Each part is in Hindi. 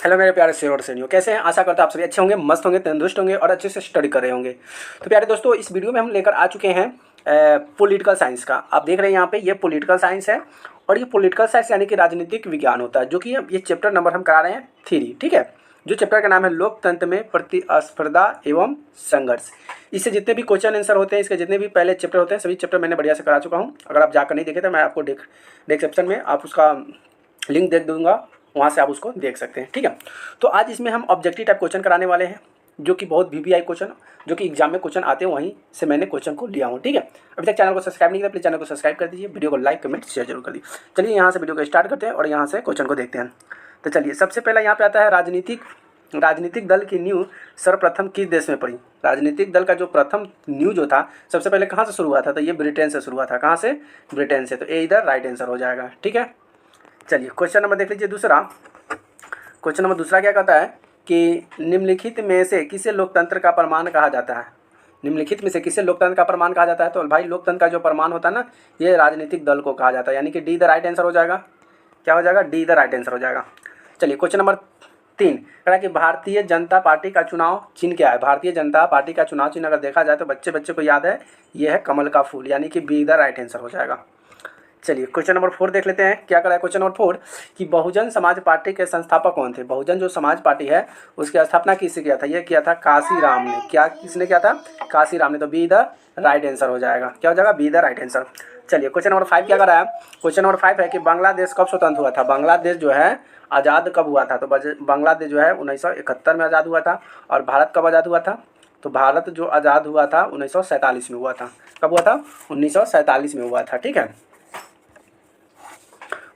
हेलो मेरे प्यारे शेर और सेनियो, कैसे हैं? आशा करता हूं आप सभी अच्छे होंगे, मस्त होंगे, तंदुरुस्त होंगे और अच्छे से स्टडी कर रहे होंगे। तो प्यारे दोस्तों, इस वीडियो में हम लेकर आ चुके हैं पॉलिटिकल साइंस का। आप देख रहे हैं यहाँ पे, ये पॉलिटिकल साइंस है और ये पॉलिटिकल साइंस यानी कि राजनीतिक विज्ञान होता है, जो कि ये चैप्टर नंबर हम करा रहे हैं 3, ठीक है। जो चैप्टर का नाम है लोकतंत्र में प्रतिस्पर्धा एवं संघर्ष। इससे जितने भी क्वेश्चन आंसर होते हैं, इसके जितने भी पहले चैप्टर होते हैं, सभी चैप्टर मैंने बढ़िया से करा चुका हूँ। अगर आप जाकर नहीं देखे तो मैं आपको डिस्क्रिप्शन में आप उसका लिंक दे दूँगा, वहाँ से आप उसको देख सकते हैं, ठीक है। तो आज इसमें हम ऑब्जेक्टिव टाइप क्वेश्चन कराने वाले हैं, जो कि बहुत वीवीआई क्वेश्चन, जो कि एग्जाम में क्वेश्चन आते हैं, वहीं से मैंने क्वेश्चन को लिया हूँ, ठीक है। अभी तक चैनल को सब्सक्राइब नहीं किया, प्लीज़ चैनल को सब्सक्राइब कर दीजिए, वीडियो को लाइक कमेंट शेयर जरूर कर दीजिए। चलिए यहाँ से वीडियो को स्टार्ट करते हैं और यहाँ से क्वेश्चन को देखते हैं। तो चलिए, सबसे पहला यहाँ पे आता है राजनीतिक दल की नींव सर्वप्रथम किस देश में पड़ी। राजनीतिक दल का जो प्रथम न्यू जो था, सबसे पहले कहाँ से शुरू हुआ था? तो ये ब्रिटेन से शुरू हुआ था। कहाँ से? ब्रिटेन से। तो ये इधर राइट आंसर हो जाएगा, ठीक है। चलिए क्वेश्चन नंबर देख लीजिए दूसरा। क्वेश्चन नंबर दूसरा क्या कहता है कि निम्नलिखित में से किसे लोकतंत्र का प्रमाण कहा जाता है? निम्नलिखित में से किसे लोकतंत्र का प्रमाण कहा जाता है? तो भाई लोकतंत्र का जो प्रमाण होता है ना, ये राजनीतिक दल को कहा जाता है, यानी कि डी द राइट आंसर हो जाएगा। क्या हो जाएगा? डी द राइट आंसर हो जाएगा। चलिए क्वेश्चन नंबर 3 कह रहा है कि भारतीय जनता पार्टी का चुनाव चिन्ह क्या है? भारतीय जनता पार्टी का चुनाव चिन्ह अगर देखा जाए तो बच्चे को याद है, ये है कमल का फूल, यानी कि बी द राइट आंसर हो जाएगा। चलिए क्वेश्चन नंबर 4 देख लेते हैं, क्या करा है क्वेश्चन नंबर 4 कि बहुजन समाज पार्टी के संस्थापक कौन थे? बहुजन जो समाज पार्टी है उसकी स्थापना किसने किया था? ये किया था काशीराम ने। क्या किसने किया था? काशीराम ने। तो बी द राइट आंसर हो जाएगा। क्या हो जाएगा? Be the right answer. चलिए क्वेश्चन नंबर 5 क्या करा है? क्वेश्चन नंबर 5 है कि बांग्लादेश कब स्वतंत्र हुआ था? बांग्लादेश जो है आज़ाद कब हुआ था? तो बांग्लादेश जो है 1971 में आज़ाद हुआ था। और भारत कब आज़ाद हुआ था? तो भारत जो आज़ाद हुआ था 1947 में हुआ था। कब हुआ था? 1947 में हुआ था, ठीक है।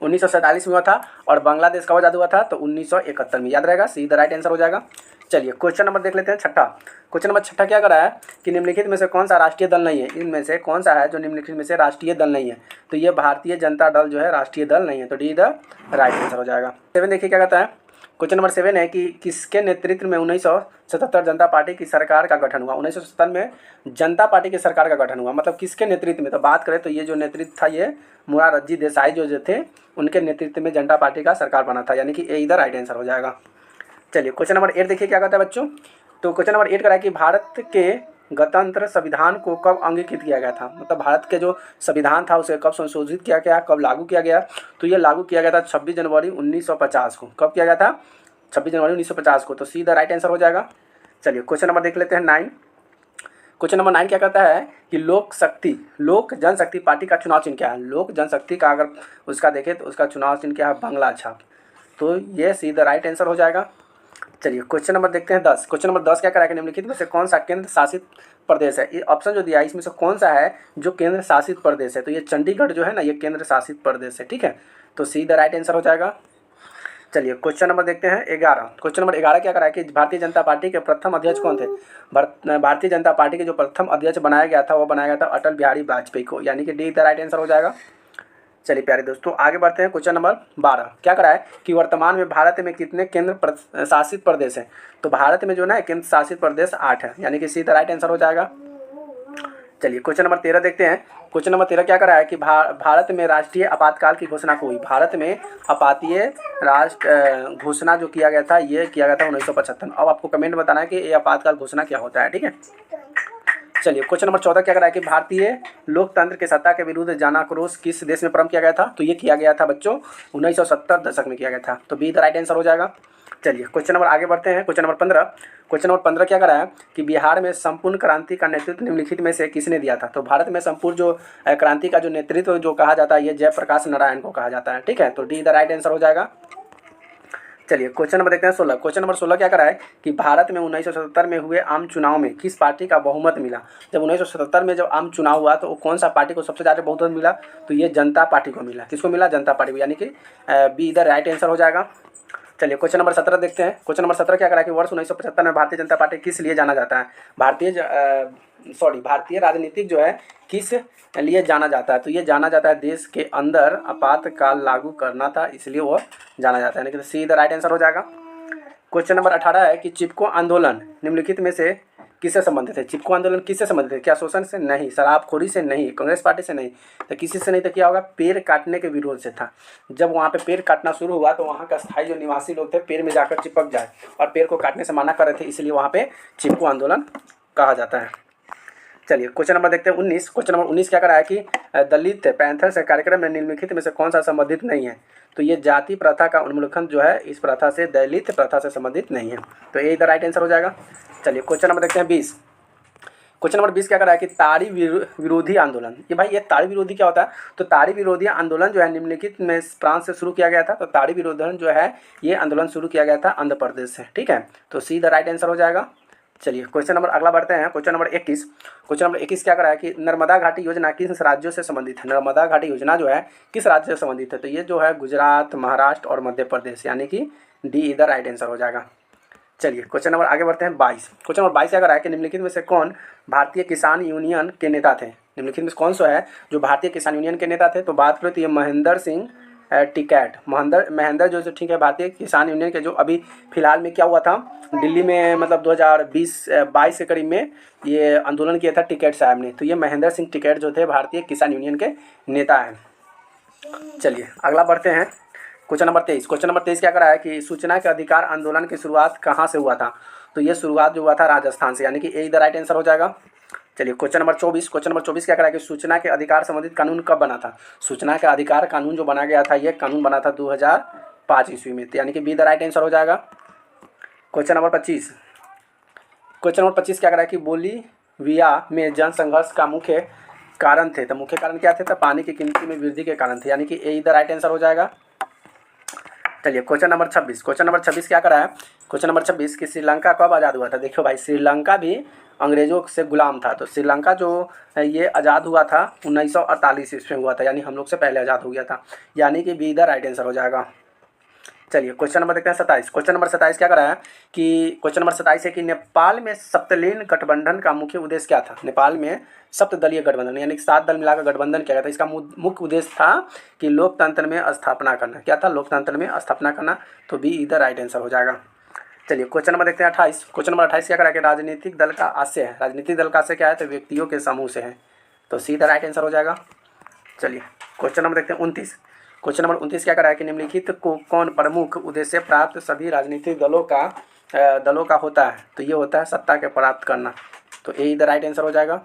1947 में हुआ था। और बांग्लादेश कब आज़ाद हुआ था? तो 1971 में। याद रहेगा, सी द राइट आंसर हो जाएगा। चलिए क्वेश्चन नंबर देख लेते हैं छठा। क्वेश्चन नंबर छठा क्या करा है कि निम्नलिखित में से कौन सा राष्ट्रीय दल नहीं है? इनमें से कौन सा है जो निम्नलिखित में से राष्ट्रीय दल नहीं है? तो ये भारतीय जनता दल जो है राष्ट्रीय दल नहीं है। तो डी द राइट आंसर हो जाएगा। 7 देखिए क्या कहता है। क्वेश्चन नंबर 7 है कि किसके नेतृत्व में 1977 जनता पार्टी की सरकार का गठन हुआ? 1977 में जनता पार्टी की सरकार का गठन हुआ, मतलब किसके नेतृत्व में? तो बात करें तो ये जो नेतृत्व था, ये मोरारजी देसाई जो थे, उनके नेतृत्व में जनता पार्टी का सरकार बना था, यानी कि ए इधर राइट आंसर हो जाएगा। चलिए क्वेश्चन नंबर 8 देखिए क्या कहता है बच्चों। तो क्वेश्चन नंबर 8 कह रहा है कि भारत के गणतंत्र संविधान को कब अंगीकृत किया गया था? मतलब भारत के जो संविधान था उसे कब संशोधित किया गया, कब लागू किया गया? तो ये लागू किया गया था 26 जनवरी 1950 को। कब किया गया था? 26 जनवरी 1950 को। तो सी द राइट आंसर हो जाएगा। चलिए क्वेश्चन नंबर देख लेते हैं 9। क्वेश्चन नंबर 9 क्या कहता है कि लोक जनशक्ति पार्टी का चुनाव चिन्ह क्या है? लोक जनशक्ति का अगर उसका देखें तो उसका चुनाव चिन्ह क्या है? बंगला छाप। तो ये सी द राइट आंसर हो जाएगा। चलिए क्वेश्चन नंबर देखते हैं 10। क्वेश्चन नंबर 10 क्या करा है? निम्नलिखित में से कौन सा केंद्र शासित प्रदेश है? ये ऑप्शन जो दिया है इसमें से कौन सा है जो केंद्र शासित प्रदेश है? तो ये चंडीगढ़ जो है ना, ये केंद्र शासित प्रदेश है, ठीक है। तो सी द राइट आंसर हो जाएगा। चलिए क्वेश्चन नंबर देखते हैं 11। क्वेश्चन नंबर 11 क्या करा है कि भारतीय जनता पार्टी के प्रथम अध्यक्ष कौन थे? भारतीय जनता पार्टी के जो प्रथम अध्यक्ष बनाया गया था वो बनाया गया था अटल बिहारी वाजपेयी को, यानी कि डी द राइट आंसर हो जाएगा। चलिए प्यारे दोस्तों आगे बढ़ते हैं। क्वेश्चन नंबर 12 क्या करा है कि वर्तमान में भारत में कितने केंद्र शासित प्रदेश हैं? तो भारत में जो ना केंद्र शासित प्रदेश 8 है, यानी कि सी द राइट आंसर हो जाएगा। चलिए क्वेश्चन नंबर 13 देखते हैं। क्वेश्चन नंबर 13 क्या करा है कि भारत में राष्ट्रीय आपातकाल की घोषणा को हुई? भारत में आपातीय राष्ट्र घोषणा जो किया गया था, ये किया गया था 1975। अब आपको कमेंट बताना है कि ये आपातकाल घोषणा क्या होता है, ठीक है। चलिए क्वेश्चन नंबर 14 क्या करा है कि भारतीय लोकतंत्र के सत्ता के विरुद्ध जन आक्रोश किस देश में प्रारंभ किया गया था? तो ये किया गया था बच्चों 1970 दशक में किया गया था। तो बी द राइट आंसर हो जाएगा। चलिए क्वेश्चन नंबर आगे बढ़ते हैं। Question number 15। क्वेश्चन नंबर 15 क्या करा है कि बिहार में संपूर्ण क्रांति का नेतृत्व निम्नलिखित में से किसने दिया था? तो भारत में संपूर्ण जो क्रांति का जो नेतृत्व जो कहा जाता है, ये जयप्रकाश नारायण को कहा जाता है, ठीक है। तो डी द राइट आंसर हो जाएगा। चलिए क्वेश्चन नंबर देखते हैं 16। क्वेश्चन नंबर 16 क्या करा है कि भारत में 1977 में हुए आम चुनाव में किस पार्टी का बहुमत मिला? जब 1977 में जब आम चुनाव हुआ तो कौन सा पार्टी को सबसे ज़्यादा बहुमत मिला? तो ये जनता पार्टी को मिला। किसको मिला? जनता पार्टी को, यानी कि बी इधर राइट आंसर हो जाएगा। चलिए क्वेश्चन नंबर 17 देखते हैं। क्वेश्चन नंबर 17 क्या करा है कि वर्ष 1975 में भारतीय जनता पार्टी किस लिए जाना जाता है? भारतीय राजनीतिक जो है किस लिए जाना जाता है? तो ये जाना जाता है देश के अंदर आपातकाल लागू करना था, इसलिए वो जाना जाता है, लेकिन सी द राइट आंसर हो जाएगा। क्वेश्चन नंबर 18 है कि चिपको आंदोलन निम्नलिखित में से किससे संबंधित है? चिपको आंदोलन किससे संबंधित है? क्या शोषण से? नहीं। शराबखोरी से? नहीं। कांग्रेस पार्टी से? नहीं। तो किसी से नहीं तो क्या होगा? पेड़ काटने के विरोध से था। जब वहाँ पे पेड़ काटना शुरू हुआ तो वहाँ का स्थायी जो निवासी लोग थे पेड़ में जाकर चिपक जाए और पेड़ को काटने से मना कर रहे थे, इसलिए वहाँ पे चिपको आंदोलन कहा जाता है। चलिए क्वेश्चन नंबर देखते हैं 19। क्वेश्चन नंबर 19 क्या करा है कि दलित पैंथर्स कार्यक्रम में निम्नलिखित में से कौन सा संबंधित नहीं है? तो ये जाति प्रथा का उन्मूलन जो है इस प्रथा से दलित प्रथा से संबंधित नहीं है, तो ये इधर राइट आंसर हो जाएगा। चलिए क्वेश्चन नंबर देखते हैं 20। क्वेश्चन नंबर 20 क्या करा है कि ताड़ी विरोधी आंदोलन। ये भाई ये ताड़ी विरोधी क्या होता है? तो ताड़ी विरोधी आंदोलन जो है निम्नलिखित में प्रांत से शुरू किया गया था। तो ताड़ी विरोधन जो है ये आंदोलन शुरू किया गया था आंध्र प्रदेश से, ठीक है, तो सी द राइट आंसर हो जाएगा। चलिए क्वेश्चन नंबर अगला बढ़ते हैं। Question number 21। क्वेश्चन नंबर 21 क्या करा है कि नर्मदा घाटी योजना किस राज्यों से संबंधित है? नर्मदा घाटी योजना जो है किस राज्य से संबंधित है? तो ये जो है गुजरात, महाराष्ट्र और मध्य प्रदेश, यानी कि डी इधर राइट आंसर हो जाएगा। चलिए क्वेश्चन नंबर आगे बढ़ते हैं 22। क्वेश्चन नंबर 22 क्या करा है कि निम्नलिखित में से कौन भारतीय किसान यूनियन के नेता थे? निम्नलिखित में कौन सा है जो भारतीय किसान यूनियन के नेता थे? तो बात करें तो ये महेंद्र सिंह टिकैत, महेंद्र जो ठीक है भारतीय किसान यूनियन के, जो अभी फिलहाल में क्या हुआ था दिल्ली में, मतलब 2022 के करीब में ये आंदोलन किया था टिकैत साहब ने। तो ये महेंद्र सिंह टिकैत जो थे भारतीय किसान यूनियन के नेता हैं। चलिए अगला बढ़ते हैं क्वेश्चन नंबर 23। क्वेश्चन नंबर 23 क्या करा है कि सूचना के अधिकार आंदोलन की शुरुआत कहाँ से हुआ था? तो ये शुरुआत जो हुआ था राजस्थान से, यानी कि ए द राइट आंसर हो जाएगा। चलिए क्वेश्चन नंबर 24। क्वेश्चन नंबर 24 क्या करा है कि सूचना के अधिकार संबंधित कानून कब बना था? सूचना के अधिकार कानून जो बना गया था ये कानून बना था 2005 ईस्वी में, यानी कि बी द राइट आंसर हो जाएगा। Question number 25। क्वेश्चन नंबर 25 क्या करा है कि बोलीविया में जन संघर्ष का मुख्य कारण थे? तो मुख्य कारण क्या थे? तो पानी की कीमती में वृद्धि के कारण थे, यानी कि ए द राइट आंसर हो जाएगा। चलिए क्वेश्चन नंबर 26। क्वेश्चन नंबर 26 क्या करा है? क्वेश्चन नंबर 26 कि श्रीलंका कब आज़ाद हुआ था? देखो भाई श्रीलंका भी अंग्रेजों से गुलाम था, तो श्रीलंका जो ये आज़ाद हुआ था 1948 ईस्वी में हुआ था, यानी हम लोग से पहले आज़ाद हो गया था, यानी कि बी द राइट आंसर हो जाएगा। चलिए क्वेश्चन नंबर देखते हैं 27। क्वेश्चन नंबर 27 क्या करा है कि क्वेश्चन नंबर 27 है कि नेपाल में सप्तलीन गठबंधन का मुख्य उद्देश्य क्या था? नेपाल में सप्तदलीय गठबंधन यानी कि 7 दल मिलाकर गठबंधन किया गया था। इसका मुख्य उद्देश्य था कि लोकतंत्र में स्थापना करना। क्या था? लोकतंत्र में स्थापना करना, तो बी इधर राइट आंसर हो जाएगा। चलिए क्वेश्चन नंबर देखते हैं 28। क्वेश्चन नंबर 28 क्या करा कि राजनीतिक दल का आशय है? राजनीतिक दल का आशय क्या है? तो व्यक्तियों के समूह से है, तो सी द राइट आंसर हो जाएगा। चलिए क्वेश्चन नंबर देखते हैं 29। क्वेश्चन नंबर 29 क्या करा है कि निम्नलिखित को कौन प्रमुख उद्देश्य प्राप्त सभी राजनीतिक दलों का होता है? तो ये होता है सत्ता के प्राप्त करना, तो ए इधर राइट आंसर हो जाएगा।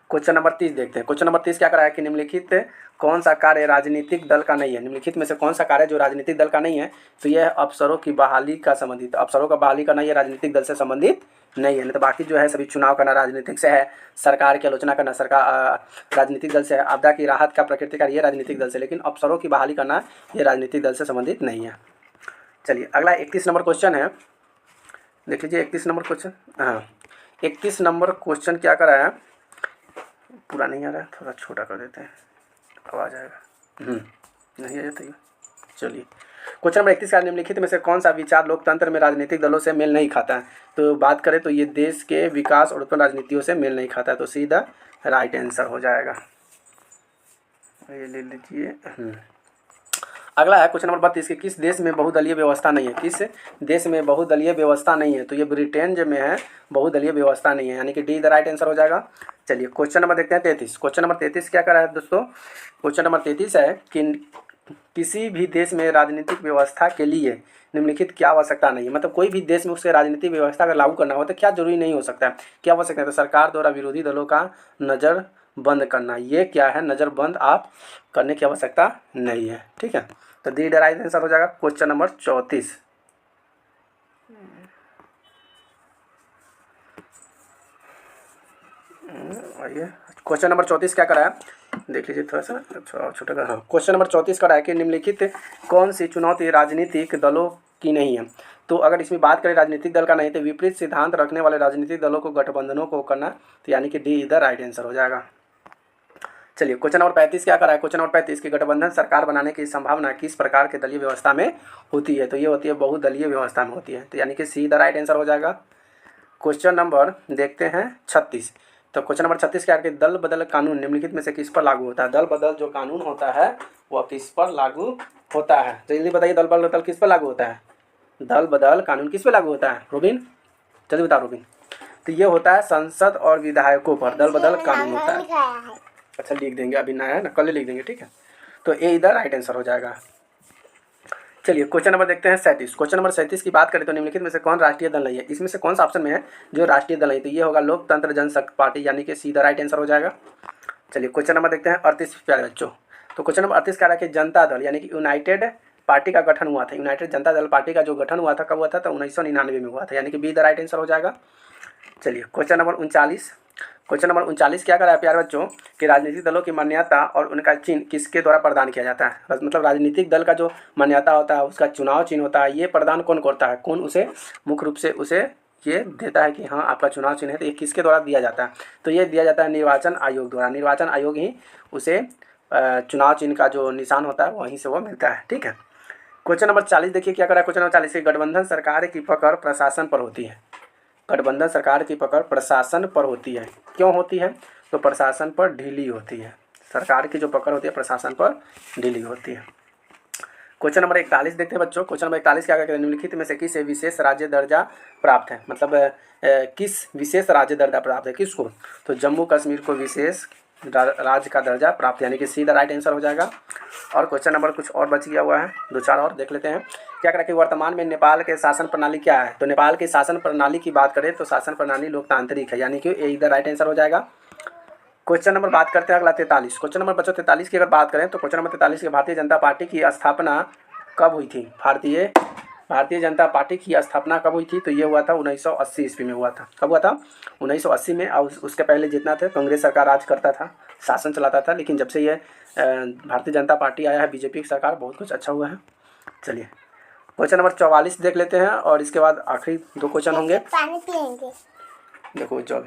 क्वेश्चन नंबर 30 देखते हैं। क्वेश्चन नंबर 30 क्या करा है कि निम्नलिखित कौन सा कार्य राजनीतिक दल का नहीं है? निम्नलिखित में से कौन सा कार्य जो राजनीतिक दल का नहीं है? तो यह अफसरों की बहाली का संबंधित, अफसरों का बहाली करना ये राजनीतिक दल से संबंधित नहीं है। नहीं तो बाकी जो है सभी चुनाव करना राजनीतिक से है, सरकार की आलोचना करना राजनीतिक दल से है, आपदा की राहत का प्रकृति कार्य ये राजनीतिक दल से, लेकिन अफसरों की बहाली करना ये राजनीतिक दल से संबंधित नहीं है। चलिए अगला 31 नंबर क्वेश्चन है, देख लीजिए 31 नंबर क्वेश्चन। हाँ 31 नंबर क्वेश्चन क्या करा है, पूरा नहीं आ रहा है, थोड़ा छोटा कर देते हैं, अब आ जाएगा। नहीं आया तो चलिए क्वेश्चन नंबर 31 का निम्नलिखित में से कौन सा विचार लोकतंत्र में राजनीतिक दलों से मेल नहीं खाता है? तो बात करें तो ये देश के विकास और उत्पन्न राजनीतियों से मेल नहीं खाता है, तो सीधा राइट आंसर हो जाएगा। ये ले लीजिए। अगला है क्वेश्चन नंबर 32 कि किस देश में बहुदलीय व्यवस्था नहीं है? किस देश में बहुदलीय व्यवस्था नहीं है? तो ये ब्रिटेन जो में है बहुदलीय व्यवस्था नहीं है, यानी कि डी द राइट आंसर हो जाएगा। चलिए क्वेश्चन नंबर देखते हैं 33। क्वेश्चन नंबर 33 क्या कर रहा है दोस्तों? क्वेश्चन नंबर 33 है कि किसी भी देश में राजनीतिक व्यवस्था के लिए निम्नलिखित क्या आवश्यकता नहीं है? मतलब कोई भी देश में उससे राजनीतिक व्यवस्था अगर लागू करना हो तो क्या जरूरी नहीं हो सकता है, क्या हो सकता है? तो सरकार द्वारा विरोधी दलों का नज़र बंद करना, ये क्या है? नज़र बंद आप करने की आवश्यकता नहीं है, ठीक है, तो डी द राइट आंसर हो जाएगा। Question number 34। आइए क्वेश्चन नंबर 34 क्या करा है, देख लीजिए थोड़ा सा छोटा कर। हाँ क्वेश्चन नंबर 34 करा है कि निम्नलिखित कौन सी चुनौती राजनीतिक दलों की नहीं है? तो अगर इसमें बात करें राजनीतिक दल का नहीं, तो विपरीत सिद्धांत रखने वाले राजनीतिक दलों को गठबंधनों को करना, तो यानी कि डी इधर राइट आंसर हो जाएगा। चलिए क्वेश्चन नंबर 35 क्या करा है? क्वेश्चन नंबर 35 की गठबंधन सरकार बनाने की संभावना किस प्रकार के दलीय व्यवस्था में होती है? तो ये होती है बहुदलीय व्यवस्था में होती है, तो यानी कि सी द राइट आंसर हो जाएगा। क्वेश्चन नंबर देखते हैं 36। तो क्वेश्चन नंबर 36 क्या है? दल बदल कानून निम्नलिखित में से किस पर लागू होता है? दल बदल जो कानून होता है वह किस पर लागू होता है? जल्दी बताइए, दल बदल किस पर लागू होता है? दल बदल कानून किस पर लागू होता है? रोबिन जल्दी बताओ रोबिन। तो ये होता है संसद और विधायकों पर दल बदल कानून होता है। अच्छा लिख देंगे, अभी नया है ना, कल लिख देंगे, ठीक है। तो ये इधर राइट आंसर हो जाएगा। चलिए क्वेश्चन नंबर देखते हैं 37। क्वेश्चन नंबर 37 की बात करें तो निम्नलिखित में से कौन राष्ट्रीय दल नहीं है? इसमें से कौन सा ऑप्शन में है जो राष्ट्रीय दल नहीं? तो ये होगा लोकतंत्र जनशक्ति पार्टी, यानी कि सीधा राइट आंसर हो जाएगा। चलिए क्वेश्चन नंबर देखते हैं 38 प्यारे बच्चों। तो क्वेश्चन नंबर 38 कह रहा है कि जनता दल यानी कि यूनाइटेड पार्टी का गठन हुआ था। यूनाइटेड जनता दल पार्टी का जो गठन हुआ था कब हुआ था? तो 1999 में हुआ था, यानी कि बी द राइट आंसर हो जाएगा। चलिए क्वेश्चन नंबर 39। क्वेश्चन नंबर 39 क्या कर रहा है प्यारे बच्चों कि राजनीतिक दलों की मान्यता और उनका चिन्ह किसके द्वारा प्रदान किया जाता है? मतलब राजनीतिक दल का जो मान्यता होता है, उसका चुनाव चिन्ह होता है, ये प्रदान कौन करता है? कौन उसे मुख्य रूप से उसे ये देता है कि हाँ आपका चुनाव चिन्ह है, तो ये किसके द्वारा दिया जाता है? तो ये दिया जाता है निर्वाचन आयोग द्वारा। निर्वाचन आयोग ही उसे चुनाव चिन्ह का जो निशान होता है वहीं से वो मिलता है, ठीक है। क्वेश्चन नंबर 40 देखिए क्या करा है। क्वेश्चन नंबर 40 से गठबंधन सरकार की पकड़ प्रशासन पर होती है। गठबंधन सरकार की पकड़ प्रशासन पर होती है। क्यों होती है? तो प्रशासन पर ढीली होती है। सरकार की जो पकड़ होती है प्रशासन पर ढीली होती है। क्वेश्चन नंबर 41 देखते हैं बच्चों। क्वेश्चन नंबर 41 क्या कहते हैं? निम्नलिखित में से किसे विशेष राज्य दर्जा प्राप्त है? मतलब किस विशेष राज्य दर्जा प्राप्त है? किसको? तो जम्मू कश्मीर को विशेष राज्य का दर्जा प्राप्त, यानी कि सीधा राइट आंसर हो जाएगा। और क्वेश्चन नंबर कुछ और बच गया हुआ है, दो चार और देख लेते हैं। क्या करें कि वर्तमान में नेपाल के शासन प्रणाली क्या है? तो नेपाल की शासन प्रणाली की बात करें तो शासन प्रणाली लोकतांत्रिक है, यानी कि ये इधर राइट आंसर हो जाएगा। क्वेश्चन नंबर बात करते हैं अगला 43। क्वेश्चन नंबर बच्चों 43 की अगर बात करें तो क्वेश्चन नंबर 43 की भारतीय जनता पार्टी की स्थापना कब हुई थी? भारतीय जनता पार्टी की स्थापना कब हुई थी? तो ये हुआ था 1980 ईस्वी में हुआ था। कब हुआ था? 1980 में। और उसके पहले जितना थे कांग्रेस सरकार राज करता था, शासन चलाता था, लेकिन जब से ये भारतीय जनता पार्टी आया है, बीजेपी की सरकार, बहुत कुछ अच्छा हुआ है। चलिए क्वेश्चन नंबर 44 देख लेते हैं और इसके बाद आखिरी दो क्वेश्चन होंगे। पानी पिएंगे। देखो जो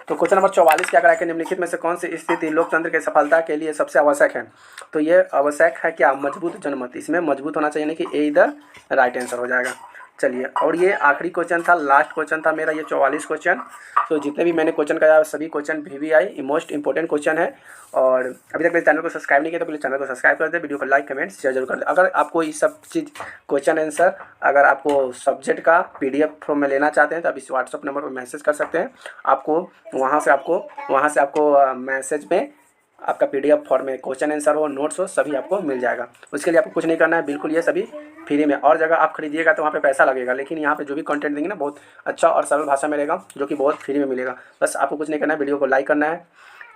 तो क्वेश्चन नंबर 44 क्या करा कि निम्नलिखित में से कौन सी स्थिति लोकतंत्र की सफलता के लिए सबसे आवश्यक है? तो ये आवश्यक है क्या? मजबूत जनमत। इसमें मजबूत होना चाहिए, नहीं कि ए इधर राइट आंसर हो जाएगा। चलिए और ये आखिरी क्वेश्चन था, लास्ट क्वेश्चन था मेरा ये 44 क्वेश्चन। तो जितने भी मैंने क्वेश्चन कराया सभी question VVI most important question है। और अभी तक मेरे चैनल को सब्सक्राइब नहीं किया तो प्लीज़ चैनल को सब्सक्राइब कर दे, वीडियो को लाइक कमेंट शेयर जरूर कर दे। अगर आपको ये सब चीज़ क्वेश्चन आंसर अगर आपको सब्जेक्ट का PDF फॉर्म में लेना चाहते हैं तो आप इस व्हाट्सअप नंबर पर मैसेज कर सकते हैं। आपको वहाँ से आपको मैसेज में आपका PDF फॉर्म में क्वेश्चन आंसर हो, नोट्स हो, सभी आपको मिल जाएगा। उसके लिए आपको कुछ नहीं करना है, बिल्कुल ये सभी फ्री में। और जगह आप खरीदिएगा तो वहाँ पे पैसा लगेगा, लेकिन यहाँ पे जो भी कंटेंट देंगे ना बहुत अच्छा और सरल भाषा में रहेगा, जो कि बहुत फ्री में मिलेगा। बस आपको कुछ नहीं करना है, वीडियो को लाइक करना है,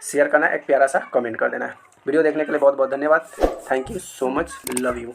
शेयर करना है, एक प्यारा सा कमेंट कर देना है। वीडियो देखने के लिए बहुत बहुत धन्यवाद। Thank you so much, love you.